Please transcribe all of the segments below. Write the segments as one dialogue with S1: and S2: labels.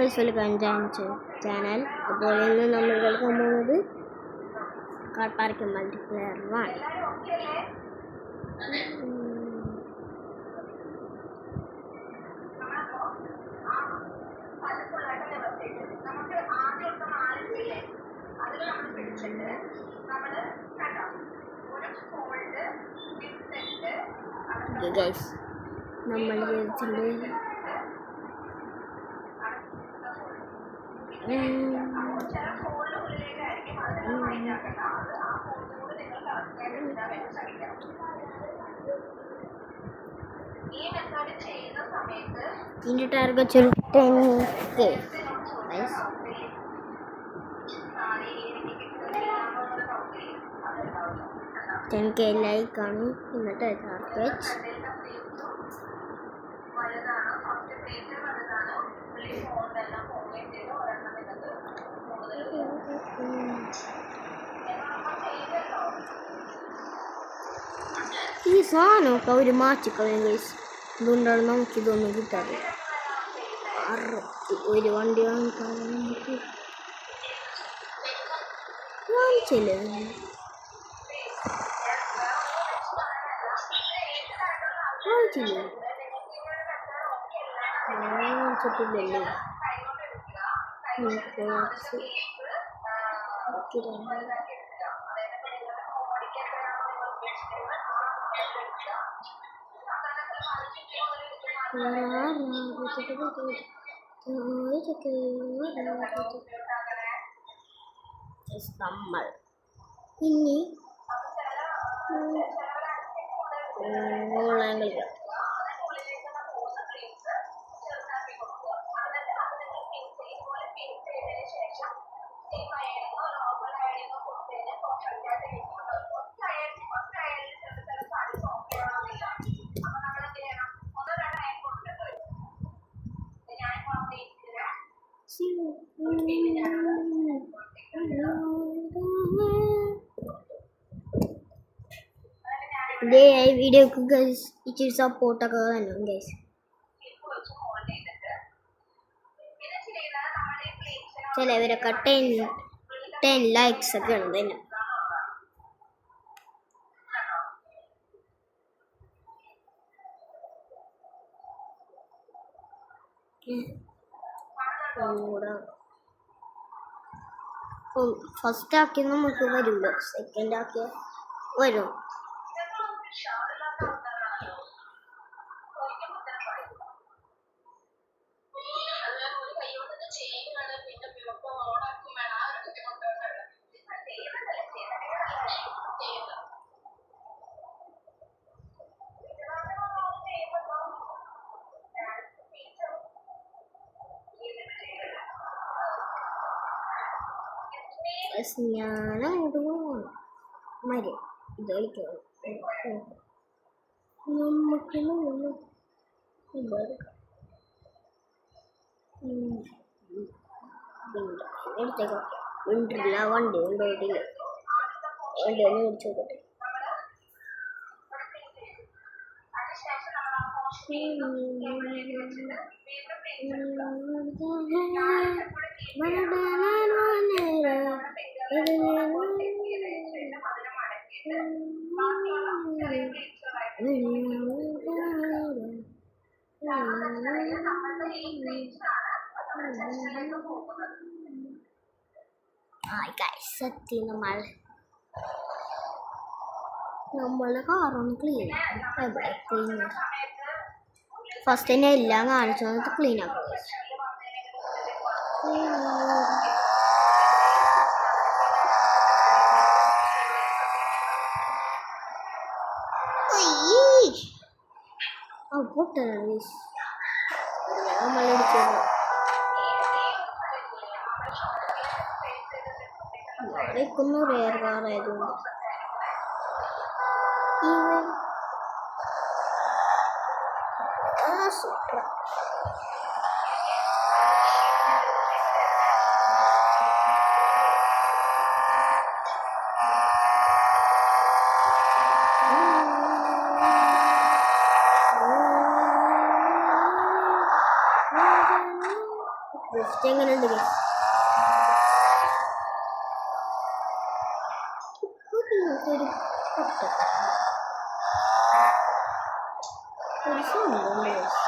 S1: Guys welcome channel. അപ്പോൾ ഇന്ന് നമ്മൾ കേൾക്കാൻ പോകുന്നത് കാർ പാർക്ക് മൾട്ടിപ്ലെയർ 1. ഗൈസ് നമ്മൾ ചെയ്തിട്ടുണ്ട് ഇതിൻ്റെ ടാർഗറ്റ് ഒരു 10K. 10K ലൈക്കാണ് ഇന്നത്തെ ടാർഗറ്റ്. ഈ സാധനമൊക്കെ അവർ മാറ്റിക്കളയും ഗൈസ്. അതുകൊണ്ടാണ് നമുക്കിതൊന്നും കിട്ടാറ്. ഒരു വണ്ടി വാങ്ങിക്കാൻ നമുക്ക് വാങ്ങിച്ചില്ലേ, വാങ്ങിച്ചില്ലേ, വാങ്ങിച്ചിട്ടില്ലല്ലേ. നമ്മൾ ഇനി ഓൺലൈൻ കളിക്കാം. ഇതേ വീഡിയോക്ക് ഗൈസ് ഇച്ചിരി സപ്പോർട്ടൊക്കെ വേണം ഗൈസ്. ചിലവരൊക്കെ 10 ലൈക്സ് ഒക്കെ ഉണ്ട് തന്നെ. ഫസ്റ്റ് ആക്കി നമുക്ക് വരില്ല, സെക്കൻഡ് ആക്കിയ വരും. ഞാനങ്ങോട്ട് പോകണം. മരി ഇത് കളിക്കണം. നമുക്ക് എടുത്തേക്കോ. വിണ്ടില്ല, വണ്ടി കൊണ്ടുപോയിട്ടില്ല. വണ്ടി ഒന്ന് മേടിച്ചു നോക്കട്ടെ. എത്തി. നമ്മളുടെ കാറൊന്ന് ക്ലീൻ ഫസ്റ്റ് തന്നെ എല്ലാം കാണിച്ചു വന്നിട്ട് ക്ലീൻ ആക്കുക. പൊട്ടലാണ് നമ്മളടിച്ചത്. ഇവിടേക്കൊന്ന് റെയർ കാറായതുകൊണ്ട് സൂപ്പർ. ഡ്രിഫ്റ്റ് എങ്ങനെയുണ്ട് ഗൈസ്? ഒരു സൗണ്ട് ഗൈസ്.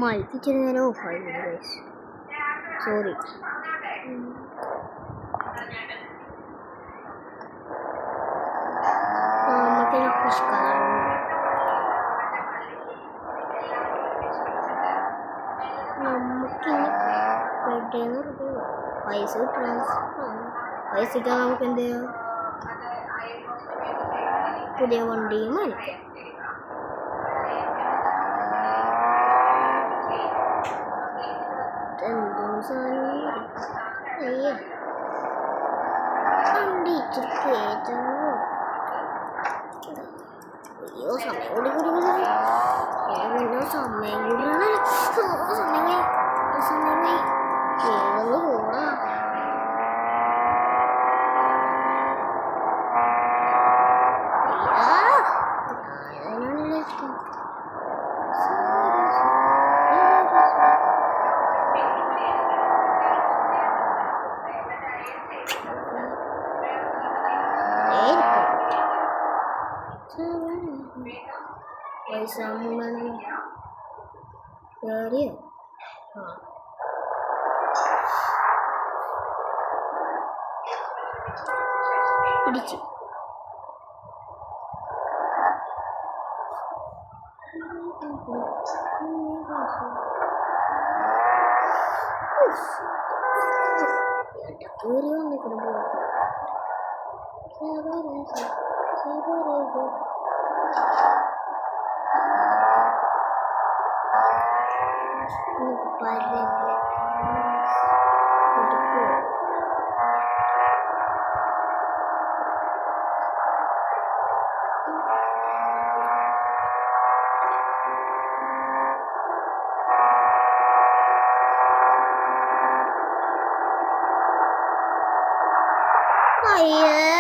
S1: മൽപ്പിച്ചത് ഞാൻ ഓഫായിരുന്നു ഗൈസ്, സോറി. നമുക്കിനി പുഷ്കരം നമുക്കിനി പെട്ടെന്ന് പൈസ ട്രാൻസ്ഫർ പൈസയ്ക്ക് നമുക്ക് എന്ത് ചെയ്യാം, പുതിയ വണ്ടിയും വാങ്ങിക്കാം. എന്തോ സാധനം അയ്യോ വണ്ടി ഇച്ചിരി കയറ്റാനോ. അയ്യോ സമയം കൂടി കൂടി കൂടി സമയം കൂടിയാണ്. സമയമായി സമയമായി ഏതൊന്ന് പോടാ. പൈസ കയറിയോ? ആ പിടിച്ചു. കയറി വന്നിട്ട് അയ്യേ